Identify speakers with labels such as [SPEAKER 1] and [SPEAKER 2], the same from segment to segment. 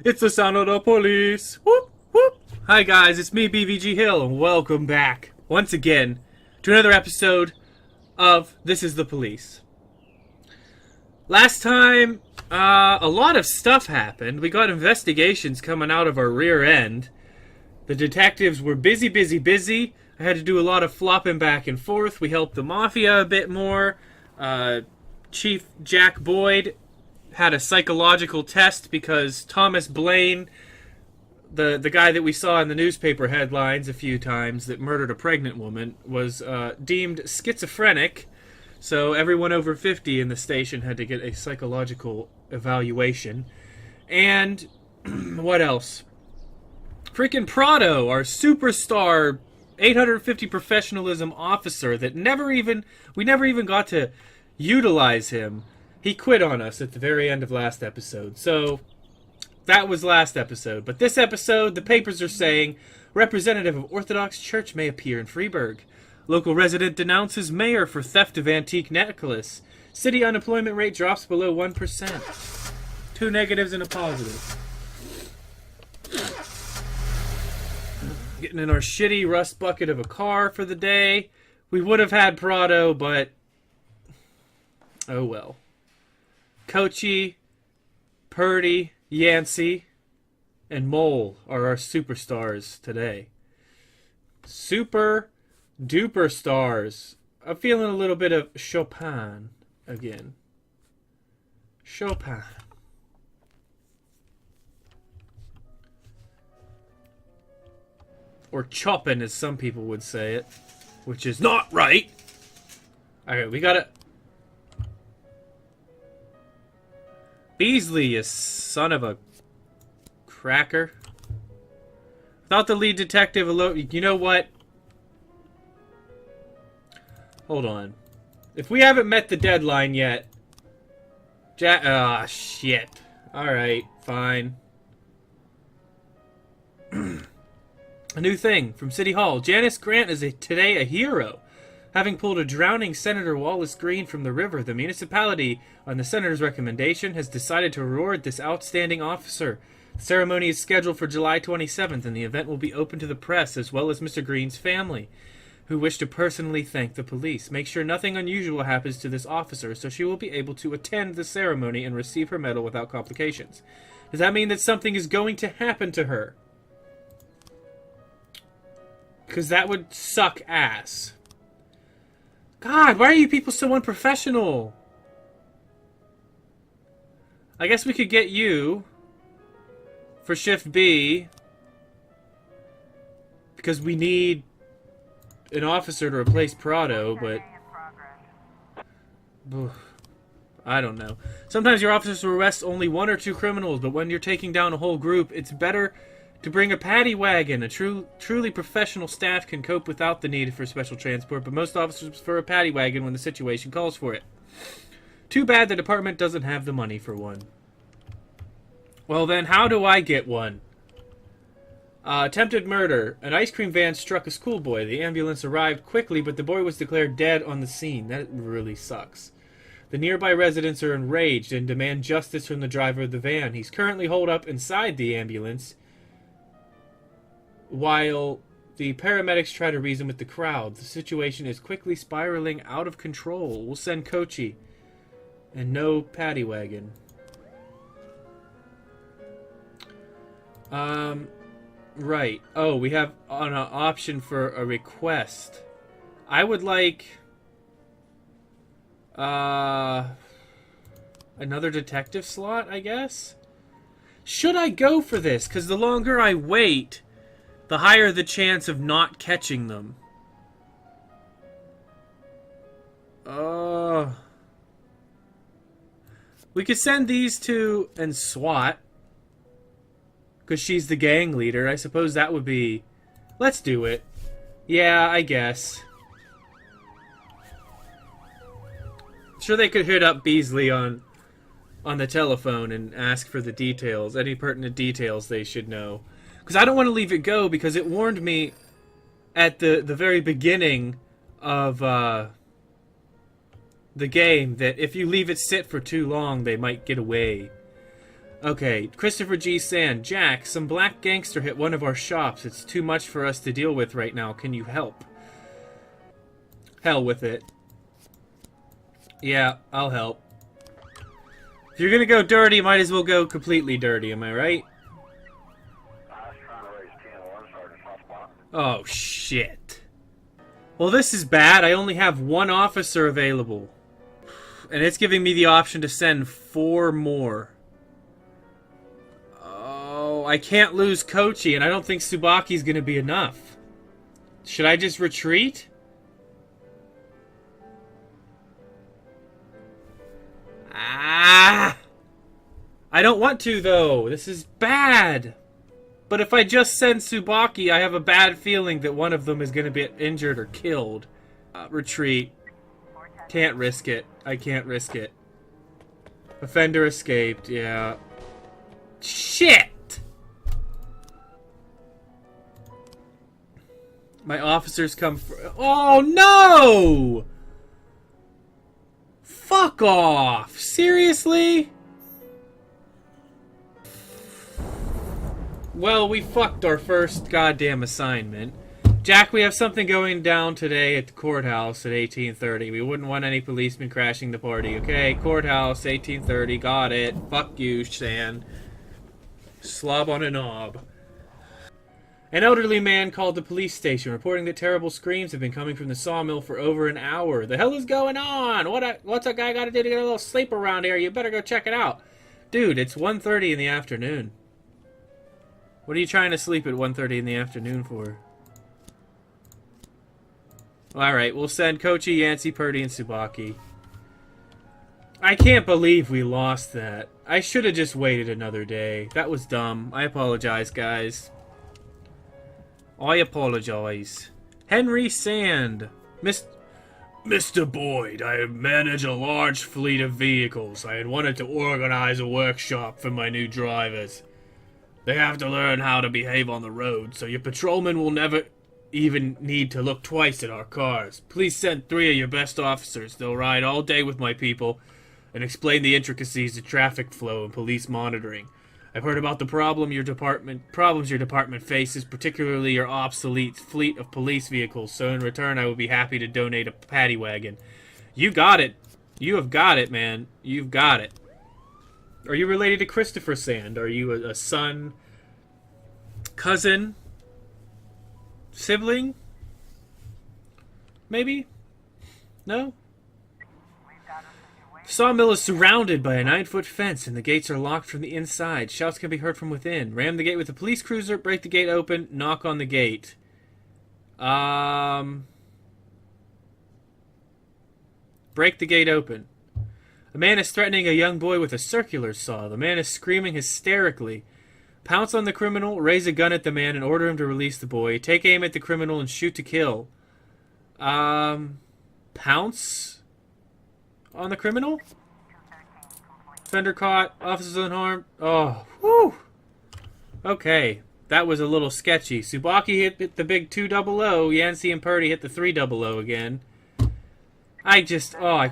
[SPEAKER 1] It's the sound of the police. Whoop, whoop. Hi guys, it's me, BVG Hill, and welcome back, once again, to another episode of This is the Police. Last time, a lot of stuff happened. We got investigations coming out of our rear end. The detectives were busy. I had to do a lot of flopping back and forth. We helped the Mafia a bit more. Chief Jack Boyd had a psychological test because Thomas Blaine, the guy that we saw in the newspaper headlines a few times that murdered a pregnant woman, was deemed schizophrenic. So everyone over 50 in the station had to get a psychological evaluation. And what else? Freaking Prado, our superstar 850 professionalism officer that we never even got to utilize him. He quit on us at the very end of last episode. So that was last episode. But this episode, the papers are saying representative of Orthodox Church may appear in Freiburg. Local resident denounces mayor for theft of antique necklace. City unemployment rate drops below 1%. Two negatives and a positive. Getting in our shitty rust bucket of a car for the day. We would have had Prado, but oh well. Kochi, Purdy, Yancey, and Mole are our superstars today. Super duper stars. I'm feeling a little bit of Chopin again. Chopin. Or Chopin, as some people would say it, which is not right. Alright, we gotta... Beasley, you son of a cracker. Without the lead detective alone... You know what? Hold on. If we haven't met the deadline yet... shit. Alright, fine. A new thing from City Hall. Janice Grant is today a hero. Having pulled a drowning Senator Wallace Green from the river, the municipality, on the senator's recommendation, has decided to reward this outstanding officer. The ceremony is scheduled for July 27th, and the event will be open to the press as well as Mr. Green's family, who wish to personally thank the police. Make sure nothing unusual happens to this officer, so she will be able to attend the ceremony and receive her medal without complications. Does that mean that something is going to happen to her? Because that would suck ass. God, why are you people so unprofessional? I guess we could get you for Shift B. Because we need an officer to replace Prado, but... I don't know. Sometimes your officers will arrest only one or two criminals, but when you're taking down a whole group, it's better to bring a paddy wagon. A truly professional staff can cope without the need for special transport, but most officers prefer a paddy wagon when the situation calls for it. Too bad the department doesn't have the money for one. Well then, how do I get one? Attempted murder. An ice cream van struck a schoolboy. The ambulance arrived quickly, but the boy was declared dead on the scene. That really sucks. The nearby residents are enraged and demand justice from the driver of the van. He's currently holed up inside the ambulance, while the paramedics try to reason with the crowd. The situation is quickly spiraling out of control. We'll send Kochi. And no paddy wagon. Right. Oh, we have an option for a request. I would like... another detective slot, I guess? Should I go for this? Because the longer I wait, the higher the chance of not catching them. We could send these two and SWAT, because she's the gang leader. I suppose that would be... Let's do it. Yeah, I guess. Sure, they could hit up Beasley on the telephone and ask for the details, any pertinent details they should know. Because I don't want to leave it go, because it warned me at the very beginning of the game that if you leave it sit for too long, they might get away. Okay, Christopher G. Sand. Jack, some black gangster hit one of our shops. It's too much for us to deal with right now. Can you help? Hell with it. Yeah, I'll help. If you're gonna go dirty, might as well go completely dirty, am I right? Oh, shit. Well, this is bad. I only have one officer available. And it's giving me the option to send 4 more. Oh, I can't lose Kochi, and I don't think Tsubaki's gonna be enough. Should I just retreat? Ah! I don't want to, though. This is bad. But if I just send Tsubaki, I have a bad feeling that one of them is going to be injured or killed. Retreat. Can't risk it. I can't risk it. Offender escaped, yeah. Shit! My officers come for... Oh, no! Fuck off! Seriously? Well, we fucked our first goddamn assignment. Jack, we have something going down today at the courthouse at 18:30. We wouldn't want any policemen crashing the party, okay? Courthouse, 18:30. Got it. Fuck you, Shan. Slob on a knob. An elderly man called the police station, reporting that terrible screams have been coming from the sawmill for over an hour. The hell is going on? What's a guy got to do to get a little sleep around here? You better go check it out. Dude, it's 1:30 in the afternoon. What are you trying to sleep at 1:30 in the afternoon for? Alright, we'll send Kochi, Yancey, Purdy, and Tsubaki. I can't believe we lost that. I should have just waited another day. That was dumb. I apologize, guys. I apologize. Henry Sand. Mr. Boyd, I manage a large fleet of vehicles. I had wanted to organize a workshop for my new drivers. They have to learn how to behave on the road, so your patrolmen will never even need to look twice at our cars. Please send 3 of your best officers. They'll ride all day with my people and explain the intricacies of traffic flow and police monitoring. I've heard about the problems your department faces, particularly your obsolete fleet of police vehicles, so in return I would be happy to donate a paddy wagon. You got it. You have got it, man. You've got it. Are you related to Christopher Sand? Are you a son, cousin, sibling? Maybe? No? The sawmill is surrounded by a 9-foot fence, and the gates are locked from the inside. Shouts can be heard from within. Ram the gate with a police cruiser, break the gate open, knock on the gate. Break the gate open. A man is threatening a young boy with a circular saw. The man is screaming hysterically. Pounce on the criminal, raise a gun at the man, and order him to release the boy. Take aim at the criminal and shoot to kill. Pounce on the criminal? Offender caught. Officers unharmed. Oh, whew. Okay, that was a little sketchy. Tsubaki hit the big 200. Yancey and Purdy hit the 300 again. I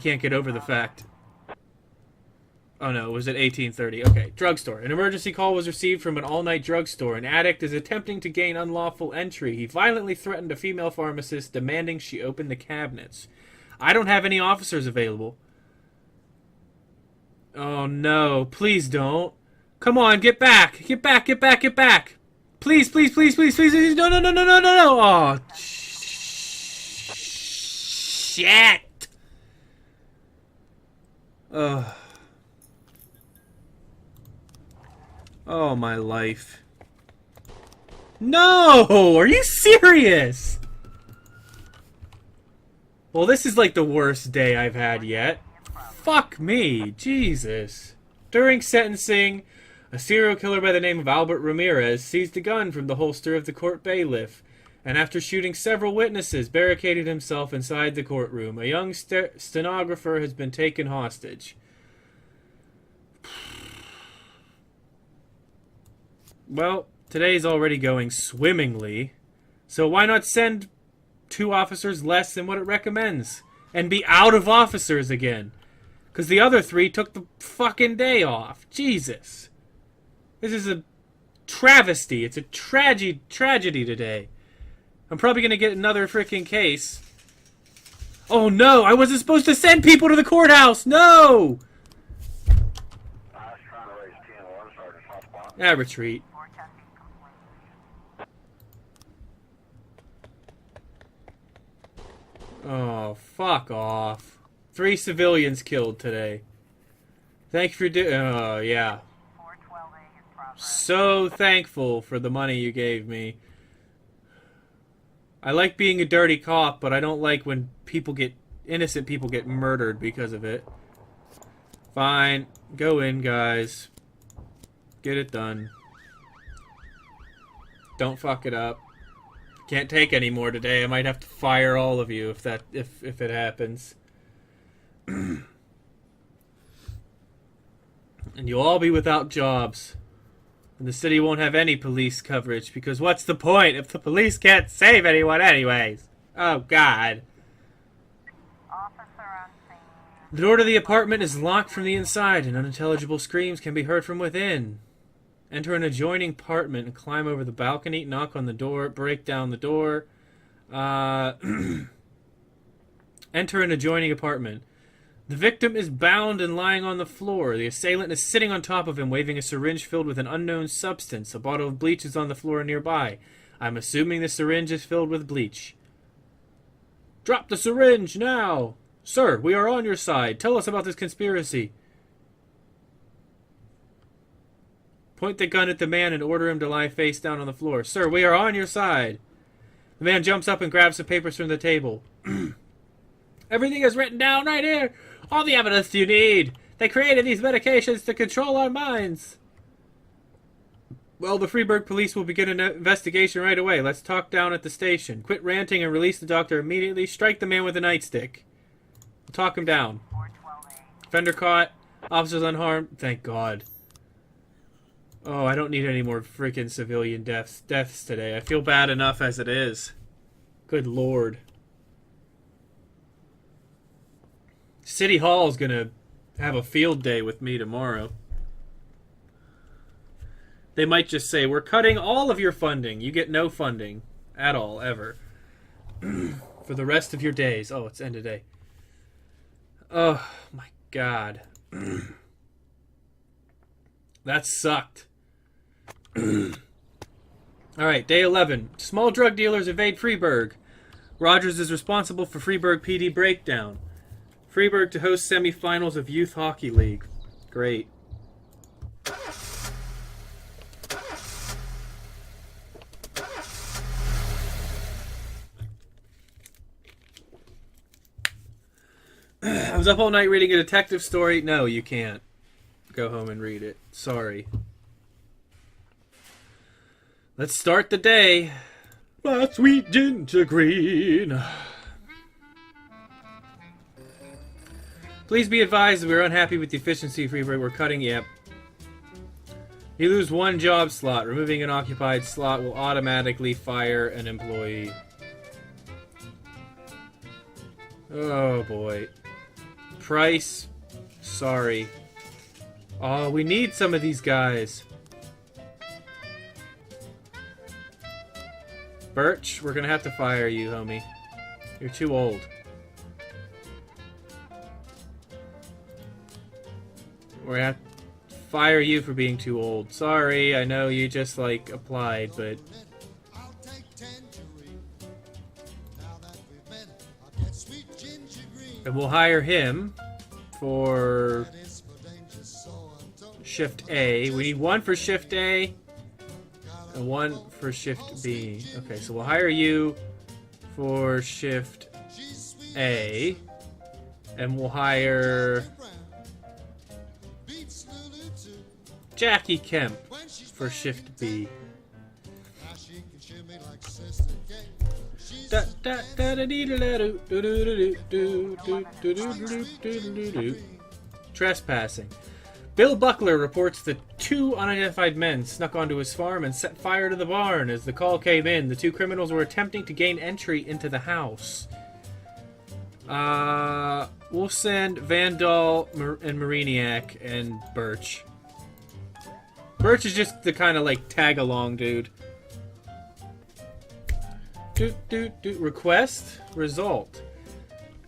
[SPEAKER 1] can't get over the fact. Oh no, it was at 18:30. Okay, drugstore. An emergency call was received from an all-night drugstore. An addict is attempting to gain unlawful entry. He violently threatened a female pharmacist, demanding she open the cabinets. I don't have any officers available. Oh no, please don't. Come on, get back. Get back, get back, get back. Please, please, please, please, please, please. No, no, no, no, no, no, no. Oh, shit. Ugh. Oh, my life. No! Are you serious? Well, this is like the worst day I've had yet. Fuck me. Jesus. During sentencing, a serial killer by the name of Albert Ramirez seized a gun from the holster of the court bailiff, and after shooting several witnesses, barricaded himself inside the courtroom. A young stenographer has been taken hostage. Well, today's already going swimmingly, so why not send 2 officers less than what it recommends and be out of officers again? Because the other 3 took the fucking day off. Jesus. This is a travesty. It's a tragedy today. I'm probably gonna get another freaking case. Oh no! I wasn't supposed to send people to the courthouse! No! Ah, retreat. Oh, fuck off. 3 civilians killed today. Thank you for oh, yeah. So thankful for the money you gave me. I like being a dirty cop, but I don't like when innocent people get murdered because of it. Fine. Go in, guys. Get it done. Don't fuck it up. Can't take any more today. I might have to fire all of you if it happens. And you'll all be without jobs. And the city won't have any police coverage, because what's the point if the police can't save anyone anyways? Oh, God. The door to the apartment is locked from the inside, and unintelligible screams can be heard from within. Enter an adjoining apartment and climb over the balcony, knock on the door, break down the door. Enter an adjoining apartment. The victim is bound and lying on the floor. The assailant is sitting on top of him, waving a syringe filled with an unknown substance. A bottle of bleach is on the floor nearby. I'm assuming the syringe is filled with bleach. Drop the syringe, now! Sir, we are on your side. Tell us about this conspiracy. Point the gun at the man and order him to lie face down on the floor. Sir, we are on your side. The man jumps up and grabs the papers from the table. Everything is written down right here. All the evidence you need. They created these medications to control our minds. Well, the Freeburg police will begin an investigation right away. Let's talk down at the station. Quit ranting and release the doctor immediately. Strike the man with a nightstick. We'll talk him down. Offender caught. Officers unharmed. Thank God. Oh, I don't need any more freaking civilian deaths today. I feel bad enough as it is. Good Lord. City Hall's gonna have a field day with me tomorrow. They might just say, we're cutting all of your funding. You get no funding at all, ever. For the rest of your days. Oh, it's end of day. Oh, my God. That sucked. Alright, day 11. Small drug dealers evade Freeburg. Rogers is responsible for Freeburg PD breakdown. Freeburg to host semifinals of Youth Hockey League. Great. I was up all night reading a detective story. No, you can't. Go home and read it. Sorry. Let's start the day. My sweet ginger green. Please be advised we're unhappy with the efficiency of Freeburg. We're cutting, yep. You lose 1 job slot. Removing an occupied slot will automatically fire an employee. Oh boy. Price. Sorry. Oh, we need some of these guys. Birch, we're gonna have to fire you, homie. You're too old. We're gonna have to fire you for being too old. Sorry, I know you just, like, applied, but... And we'll hire him for Shift A. We need 1 for Shift A and 1 for Shift B. Okay, so we'll hire you for Shift A. And we'll hire Jackie Kemp for Shift B. Trespassing. Bill Buckler reports that 2 unidentified men snuck onto his farm and set fire to the barn. As the call came in, the 2 criminals were attempting to gain entry into the house. We'll send Vandal and Mariniac and Birch. Birch is just the kind of, like, tag-along dude. Request? Result.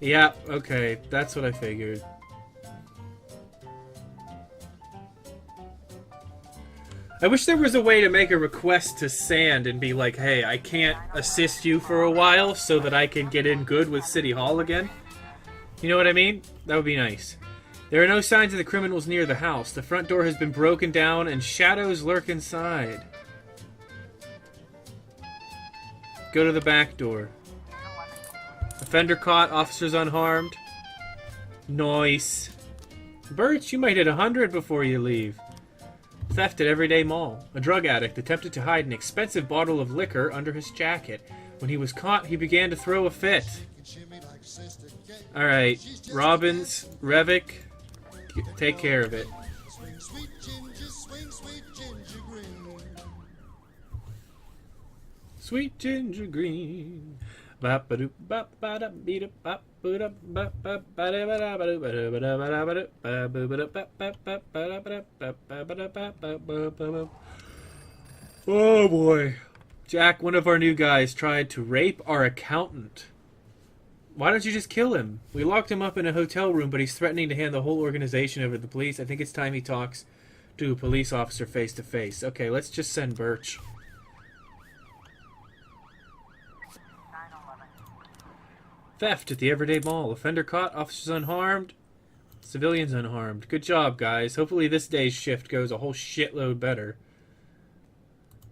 [SPEAKER 1] Yeah, okay. That's what I figured. I wish there was a way to make a request to Sand and be like, hey, I can't assist you for a while so that I can get in good with City Hall again. You know what I mean? That would be nice. There are no signs of the criminals near the house. The front door has been broken down and shadows lurk inside. Go to the back door. Offender caught, officers unharmed. Nice. Birch, you might hit 100 before you leave. Theft at Everyday Mall. A drug addict attempted to hide an expensive bottle of liquor under his jacket. When he was caught, he began to throw a fit. Alright, Robbins, Revick, take care of it. Sweet ginger green. Oh boy. Jack, one of our new guys, tried to rape our accountant. Why don't you just kill him? We locked him up in a hotel room, but he's threatening to hand the whole organization over to the police. I think it's time he talks to a police officer face to face. Okay, let's just send Birch. Theft at the Everyday Mall. Offender caught, officers unharmed, civilians unharmed. Good job, guys. Hopefully this day's shift goes a whole shitload better.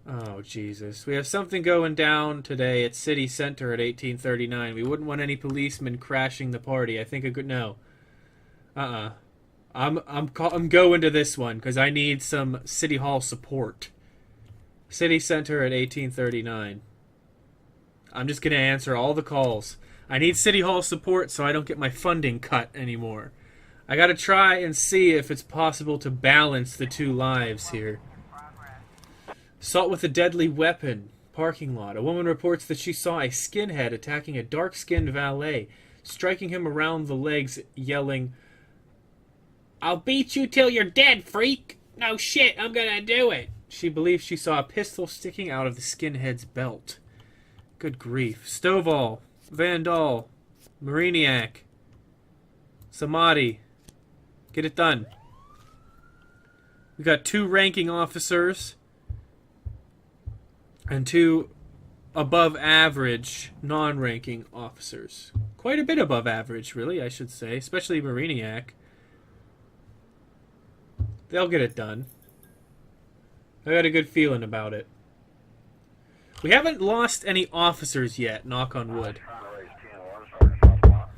[SPEAKER 1] Oh, Jesus. We have something going down today at City Center at 1839. We wouldn't want any policemen crashing the party. I think a good... No. I'm going to this one, because I need some City Hall support. City Center at 1839. I'm just going to answer all the calls. I need City Hall support so I don't get my funding cut anymore. I gotta try and see if it's possible to balance the two lives here. Assault with a deadly weapon. Parking lot. A woman reports that she saw a skinhead attacking a dark-skinned valet, striking him around the legs, yelling, "I'll beat you till you're dead, freak! No shit, I'm gonna do it!" She believes she saw a pistol sticking out of the skinhead's belt. Good grief. Stovall. Vandal, Mariniac, Samadhi. Get it done. We got 2 ranking officers and 2 above average non-ranking officers. Quite a bit above average, really, I should say, especially Mariniac. They'll get it done. I got a good feeling about it. We haven't lost any officers yet, knock on wood.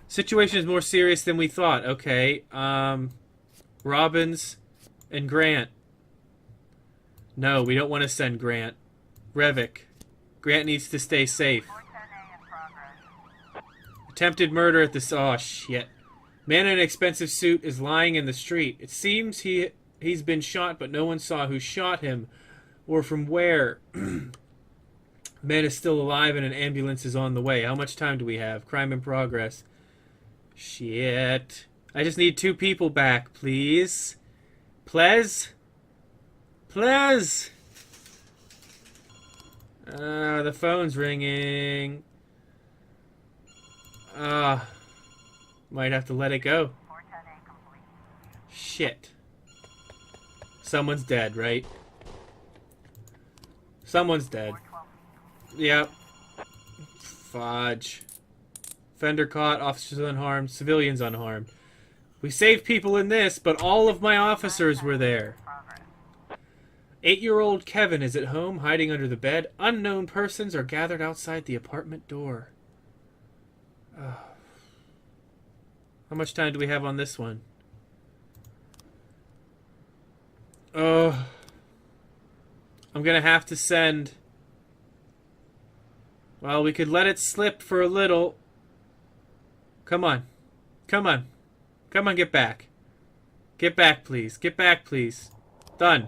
[SPEAKER 1] Situation is more serious than we thought. Okay, Robbins and Grant. No, we don't want to send Grant. Revick. Grant needs to stay safe. Attempted murder at the... Oh, shit. Man in an expensive suit is lying in the street. It seems he's been shot, but no one saw who shot him or from where. Man is still alive and an ambulance is on the way. How much time do we have? Crime in progress. Shit. I just need 2 people back, please. Please? Please? The phone's ringing. Might have to let it go. Shit. Someone's dead, right? Someone's dead. Yep. Fudge. Fender caught, officers unharmed, civilians unharmed. We saved people in this, but all of my officers were there. 8-year-old Kevin is at home, hiding under the bed. Unknown persons are gathered outside the apartment door. How much time do we have on this one? I'm gonna have to send... Well, we could let it slip for a little. Come on. Come on. Come on, get back. Get back, please. Get back, please. Done.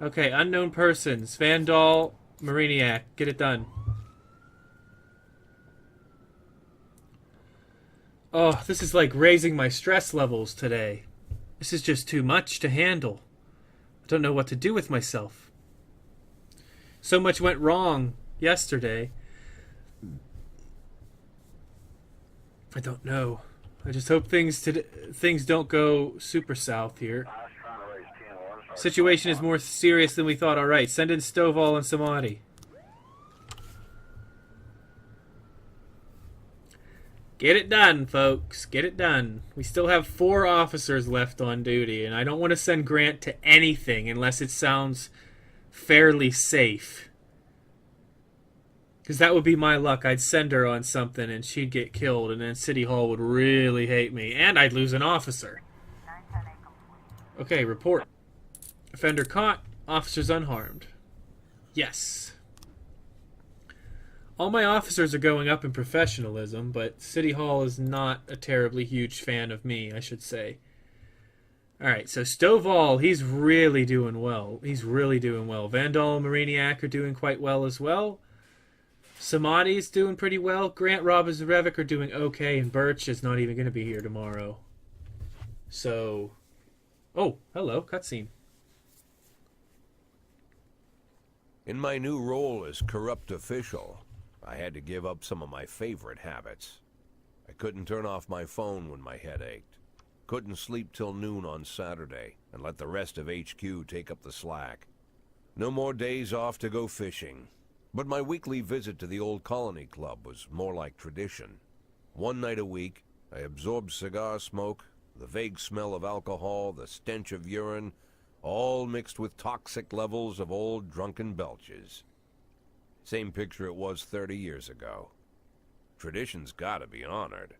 [SPEAKER 1] Okay, unknown persons. Vandal, Mariniac. Get it done. Oh, this is like raising my stress levels today. This is just too much to handle. I don't know what to do with myself. So much went wrong yesterday. I don't know. I just hope things don't go super south here. Situation is more serious than we thought. All right, send in Stovall and Samadhi. Get it done, folks. Get it done. We still have 4 officers left on duty, and I don't want to send Grant to anything unless it sounds fairly safe. Because that would be my luck. I'd send her on something and she'd get killed, and then City Hall would really hate me, and I'd lose an officer. Okay, report. Offender caught. Officers unharmed. Yes. All my officers are going up in professionalism, but City Hall is not a terribly huge fan of me, I should say. Alright, so Stovall, he's really doing well. He's really doing well. Vandal and Mariniak are doing quite well as well. Samadhi's doing pretty well. Grant, Robbins, and Revik are doing okay, and Birch is not even going to be here tomorrow. So... Oh, hello, cutscene.
[SPEAKER 2] In my new role as corrupt official, I had to give up some of my favorite habits. I couldn't turn off my phone when my head ached. Couldn't sleep till noon on Saturday and let the rest of HQ take up the slack. No more days off to go fishing. But my weekly visit to the old colony club was more like tradition. One night a week, I absorbed cigar smoke, the vague smell of alcohol, the stench of urine, all mixed with toxic levels of old drunken belches. Same picture it was 30 years ago. Tradition's gotta be honored.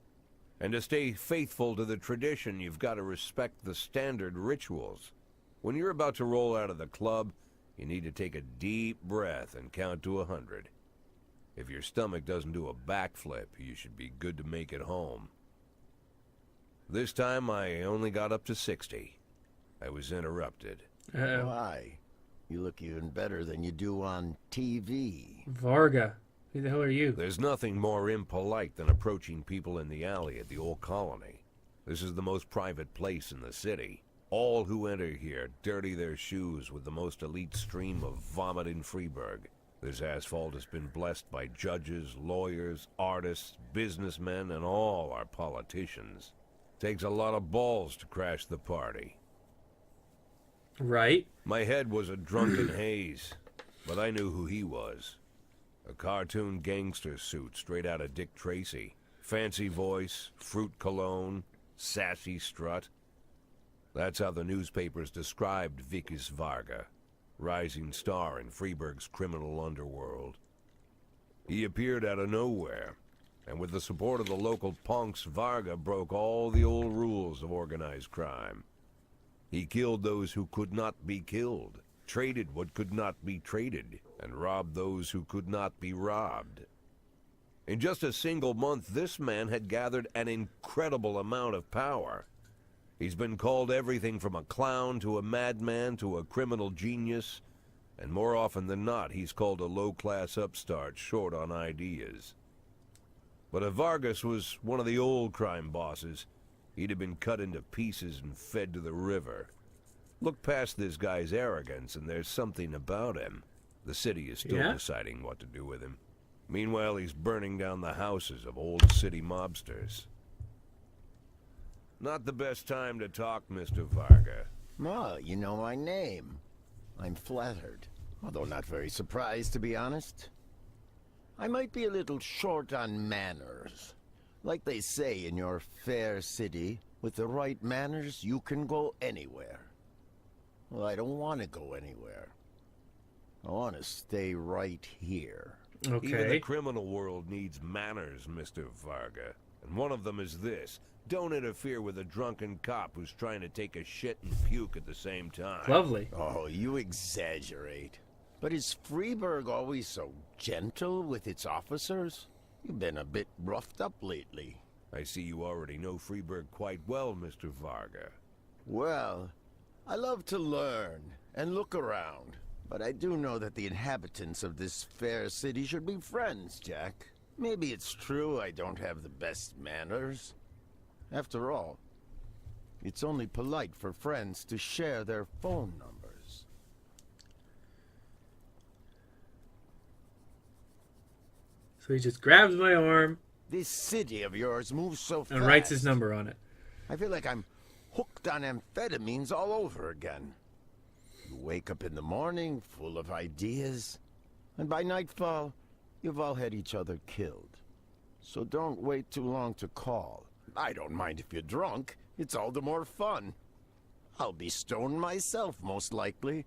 [SPEAKER 2] And to stay faithful to the tradition, you've got to respect the standard rituals. When you're about to roll out of the club, you need to take a deep breath and count to 100. If your stomach doesn't do a backflip, you should be good to make it home. This time I only got up to 60. I was interrupted.
[SPEAKER 3] Why? You look even better than you do on TV.
[SPEAKER 1] Varga. Who the hell are you?
[SPEAKER 2] There's nothing more impolite than approaching people in the alley at the old colony. This is the most private place in the city. All who enter here dirty their shoes with the most elite stream of vomit in Freeburg. This asphalt has been blessed by judges, lawyers, artists, businessmen, and all our politicians. Takes a lot of balls to crash the party.
[SPEAKER 1] Right.
[SPEAKER 2] My head was a drunken haze, but I knew who he was. A cartoon gangster suit straight out of Dick Tracy. Fancy voice, fruit cologne, sassy strut. That's how the newspapers described Vikas Varga, rising star in Freeburg's criminal underworld. He appeared out of nowhere, and with the support of the local punks, Varga broke all the old rules of organized crime. He killed those who could not be killed, traded what could not be traded, and robbed those who could not be robbed. In just a single month, this man had gathered an incredible amount of power. He's been called everything from a clown to a madman to a criminal genius, and more often than not, he's called a low-class upstart short on ideas. But if Vargas was one of the old crime bosses, he'd have been cut into pieces and fed to the river. Look past this guy's arrogance, and there's something about him. The city is still deciding what to do with him. Meanwhile, he's burning down the houses of old city mobsters. Not the best time to talk, Mr. Varga.
[SPEAKER 3] Well, you know my name. I'm flattered, although not very surprised, to be honest. I might be a little short on manners. Like they say in your fair city, with the right manners, you can go anywhere. Well, I don't want to go anywhere. I want to stay right here.
[SPEAKER 1] Okay.
[SPEAKER 2] Even the criminal world needs manners, Mr. Varga. And one of them is this. Don't interfere with a drunken cop who's trying to take a shit and puke at the same time.
[SPEAKER 1] Lovely.
[SPEAKER 3] Oh, you exaggerate. But is Freeburg always so gentle with its officers? You've been a bit roughed up lately.
[SPEAKER 2] I see you already know Freeburg quite well, Mr. Varga.
[SPEAKER 3] Well, I love to learn and look around. But I do know that the inhabitants of this fair city should be friends, Jack. Maybe it's true I don't have the best manners. After all, it's only polite for friends to share their phone numbers.
[SPEAKER 1] So he just grabs my arm
[SPEAKER 3] This city of yours moves so fast.
[SPEAKER 1] and writes his number on it.
[SPEAKER 3] I feel like I'm hooked on amphetamines all over again. You wake up in the morning full of ideas, and by nightfall, you've all had each other killed. So don't wait too long to call. I don't mind if you're drunk. It's all the more fun. I'll be stoned myself, most likely.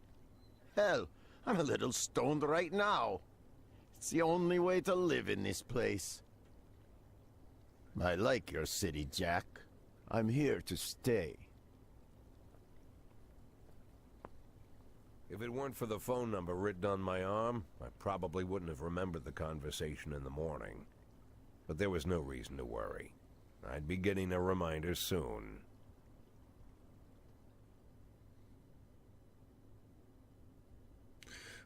[SPEAKER 3] Hell, I'm a little stoned right now. It's the only way to live in this place. I like your city, Jack. I'm here to stay.
[SPEAKER 2] If it weren't for the phone number written on my arm, I probably wouldn't have remembered the conversation in the morning. But there was no reason to worry. I'd be getting a reminder soon.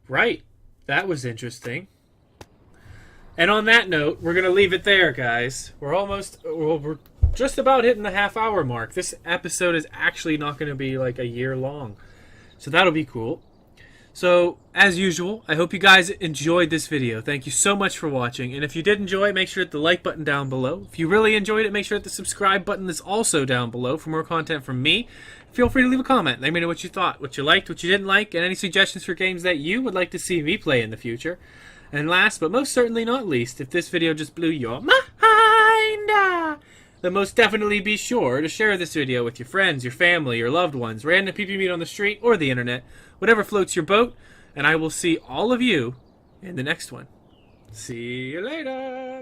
[SPEAKER 1] Right. That was interesting. And on that note, we're going to leave it there, guys. We're just about hitting the half-hour mark. This episode is actually not going to be like a year long. So that'll be cool. So, as usual, I hope you guys enjoyed this video. Thank you so much for watching. And if you did enjoy it, make sure to hit the like button down below. If you really enjoyed it, make sure to hit the subscribe button that's also down below for more content from me. Feel free to leave a comment. Let me know what you thought, what you liked, what you didn't like, and any suggestions for games that you would like to see me play in the future. And last, but most certainly not least, if this video just blew your mind, then most definitely be sure to share this video with your friends, your family, your loved ones, random people you meet on the street or the internet, whatever floats your boat, and I will see all of you in the next one. See you later.